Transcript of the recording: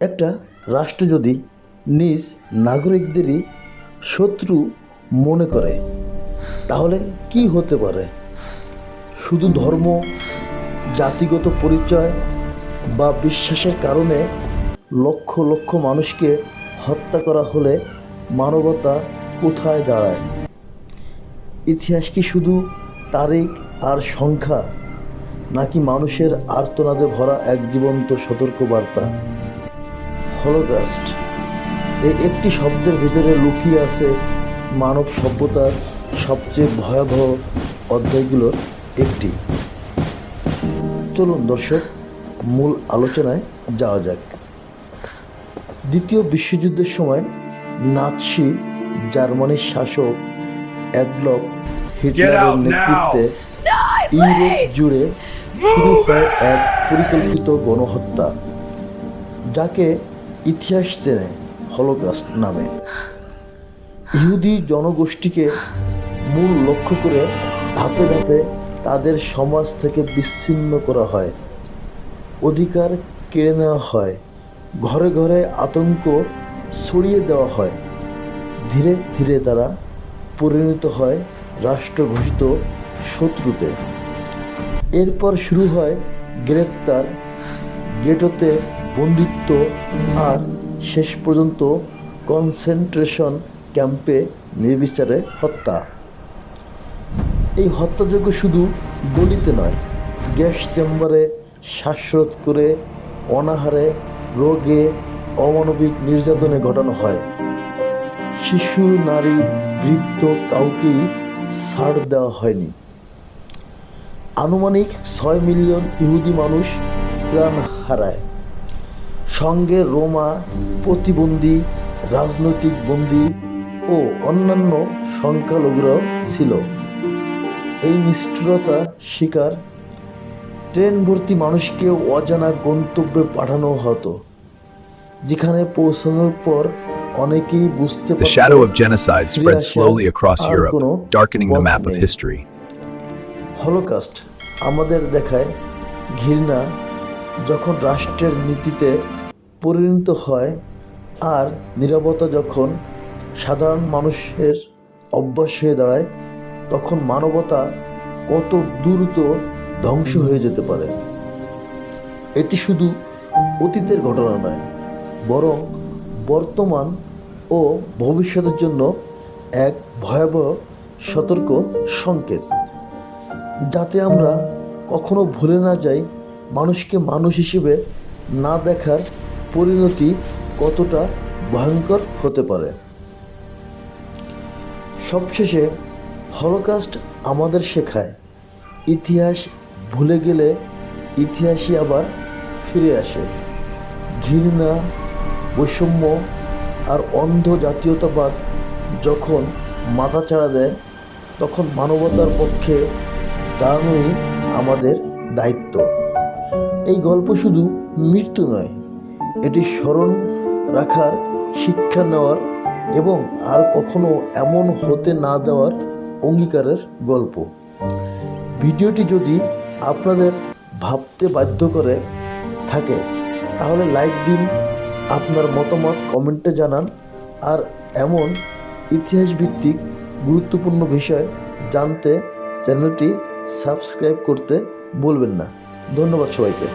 একটা রাষ্ট্র যদি নিজ নাগরিকদেরই শত্রু মনে করে তাহলে কি হতে পারে? শুধু ধর্ম, জাতিগত পরিচয় বা বিশ্বাসের কারণে লক্ষ লক্ষ মানুষকে হত্যা করা হলে মানবতা কোথায় দাঁড়ায়? ইতিহাস কি শুধু তারিখ আর সংখ্যা, নাকি মানুষের আর্তনাদে ভরা এক জীবন্ত সতর্কবার্তা? হলোকস্ট এই একটি শব্দের ভিতরে লুকিয়ে আছে মানব সভ্যতার সবচেয়ে ভয়াবহ অধ্যায়গুলোর একটি। চলুন দর্শক, মূল আলোচনায় যাওয়া যাক। দ্বিতীয় বিশ্বযুদ্ধের সময় নাৎসি জার্মানির শাসক অ্যাডলফ হিটলারের নেতৃত্বে ইউরোপ জুড়ে শুরু হয় এক পরিকল্পিত গণহত্যা, যাকে ইতিহাস চেনে হলোকস্ট নামে। ইহুদি জনগোষ্ঠীকে মূল লক্ষ্য করে ধাপে ধাপে তাদের সমাজ থেকে বিচ্ছিন্ন করা হয়, অধিকার কেড়ে নেওয়া হয়, ঘরে ঘরে আতঙ্ক ছড়িয়ে দেওয়া হয়। ধীরে ধীরে তারা পরিণত হয় রাষ্ট্র ঘোষিত শত্রুতে। এরপর শুরু হয় গ্রেপ্তার, গেটোতে বন্দিত্ব, আর শেষ পর্যন্ত কনসেন্ট্রেশন ক্যাম্পে নির্বিচারে হত্যা। এই হত্যাযজ্ঞ শুধু গলিতে নয়, গ্যাস চেম্বারে শ্বাসরোধ করে, অনাহারে, রোগে, অমানবিক নির্যাতনে ঘটানো হয়। শিশু, নারী, বৃদ্ধ কাউকেই ছাড় দেওয়া হয়নি। আনুমানিক 6 মিলিয়ন ইহুদি মানুষ প্রাণ হারায়, সঙ্গে রোমা, প্রতিবন্ধী, রাজনৈতিক বন্দী ও অন্যান্য সংখ্যালঘুরাও ছিল। এই নিষ্ঠুরতা শিকার ট্রেন ভর্তি মানুষকে অজানা গন্তব্যে পাঠানো হতো, যেখানে পৌঁছানোর পর অনেকেই বুঝতে The shadow of genocide spread slowly across Europe, darkening the map of history. Holocaust আমাদের দেখায় ঘৃণা যখন রাষ্ট্রের নীতিতে পরিণত হয়, আর নীরবতা যখন সাধারণ মানুষের অভ্যাস হয়ে দাঁড়ায়, তখন মানবতা কত দ্রুত ধ্বংস হয়ে যেতে পারে। এটি শুধু অতীতের ঘটনা নয়, বরং বর্তমান ও ভবিষ্যতের জন্য এক ভয়াবহ সতর্ক সংকেত, যাতে আমরা কখনো ভুলে না যাই মানুষকে মানুষ হিসেবে না দেখার পরিণতি কতটা ভয়ঙ্কর হতে পারে। সবশেষে হলোকস্ট আমাদের শেখায়, ইতিহাস ভুলে গেলে ইতিহাসই আবার ফিরে আসে। ঘৃণা, বৈষম্য আর অন্ধ জাতীয়তাবাদ যখন মাথাচাড়া দেয়, তখন মানবতার পক্ষে দাঁড়ানোই আমাদের দায়িত্ব। এই গল্প শুধু মৃত্যু নয়, এটি স্মরণ রাখার, শিক্ষা নেওয়ার এবং আর কখনো এমন হতে না দেওয়ার অঙ্গীকারের গল্প। ভিডিওটি যদি আপনাদের ভাবতে বাধ্য করে থাকে তাহলে লাইক দিন, আপনার মতামত কমেন্টে জানান, আর এমন ইতিহাসভিত্তিক গুরুত্বপূর্ণ বিষয় জানতে চ্যানেলটি সাবস্ক্রাইব করতে ভুলবেন না। ধন্যবাদ সবাইকে।